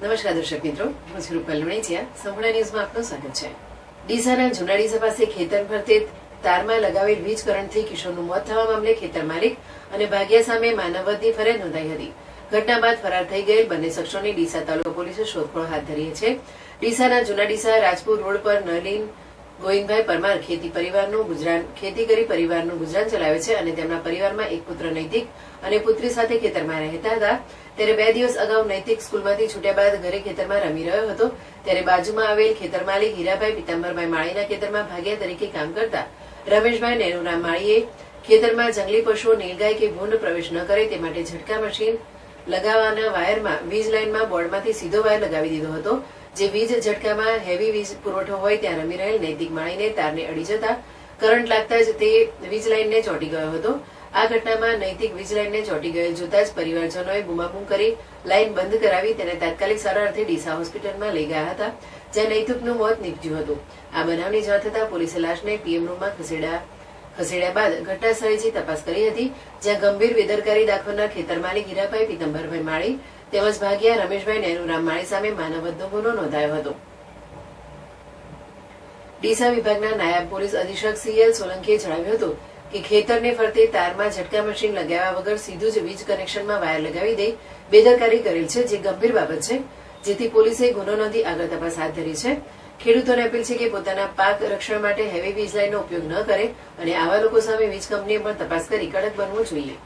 નમસ્કાર દર્શક મિત્રો, હું છું રૂપલ વણેચિયા. સંપૂર્ણ ન્યૂઝમાં આપનું સ્વાગત છે. ડીસાના જૂના ડીસા પાસે ખેતર ફરતે તારમાં લગાવેલ વીજ કરંટથી કિશોરનું મોત થવા મામલે ખેતર માલિક અને ભાગ્યા સામે માનવવધની ફરિયાદ નોંધાઈ હતી. ઘટના બાદ ફરાર થઈ ગયેલ બંને શખ્સોની ડીસા તાલુકા પોલીસે શોધખોળ હાથ ધરી છે. ડીસાના જૂના ડીસા રાજપુર રોડ પર નલિન ગોવિંદભાઈ પરમાર ખેતી કરી પરિવારનું ગુજરાન ચલાવે છે અને તેમના પરિવારમાં એક પુત્ર નૈતિક અને પુત્રી સાથે ખેતરમાં રહેતા હતા. ત્યારે 2 દિવસ અગાઉ નૈતિક સ્કૂલમાંથી છૂટ્યા બાદ ઘરે ખેતરમાં રમી રહ્યો હતો. ત્યારે બાજુમાં આવેલ ખેતર માલિક હીરાભાઈ પિતાંબરભાઈ માળીના ખેતરમાં ભાગ્યા તરીકે કામ કરતા રમેશભાઈ નેરુરામ માળીએ ખેતરમાં જંગલી પશુઓ નીલગાય કે ભૂંડ પ્રવેશ ન કરે તે માટે ઝટકા મશીન લગાવવાના વાયરમાં વીજ લાઇનમાં બોર્ડમાંથી સીધો વાયર લગાવી દીધો હતો. જે વીજ ઝટકામાં હેવી વીજ પુરવઠો હોય ત્યાં રમી રહેલ નૈતિક માળીને તારને અડી જતા કરંટ લાગતા જ તે વીજ લાઇનને ચોંટી ગયો હતો. આ ઘટનામાં નૈતિક વીજ લાઇનને ચોંટી ગયેલ જોતા જ પરિવારજનોએ બૂમાબૂમ કરી લાઇન બંધ કરાવી તેને તાત્કાલિક સારવાર અર્થે ડીસા હોસ્પિટલમાં લઈ ગયા હતા, જ્યાં નૈતિકનું મોત નીપજ્યું હતું. આ બનાવની જાણ થતાં પોલીસે લાશને પીએમ રૂમમાં ખસેડ્યા બાદ ઘટના સ્થળે જઈ તપાસ કરી હતી, જ્યાં ગંભીર બેદરકારી દાખવનાર ખેતર માલિક હીરાભાઈ પિતાંબરભાઈ માળી તેમજ ભાગ્યા રમેશભાઈ નેરુરામ માળી સામે માનવવધનો ગુનો નોંધાયો હતો. ડીસા વિભાગના નાયબ પોલીસ અધિક્ષક CL સોલંકીએ જણાવ્યું હતું કે ખેતરને ફરતે તારમાં ઝટકા મશીન લગાવ્યા વગર સીધું જ વીજ કનેક્શનમાં વાયર લગાવી દઈ બેદરકારી કરેલ છે, જે ગંભીર બાબત છે. જેથી પોલીસે ગુનો નોંધી આગળ તપાસ હાથ ધરી છે. ખેડૂતોને અપીલ છે કે પોતાના પાક રક્ષણ માટે હેવી વીજ લાઇનનો ઉપયોગ ન કરે અને આવા લોકો સામે વીજ કંપનીએ પણ તપાસ કરી કડક બનવું જોઈએ.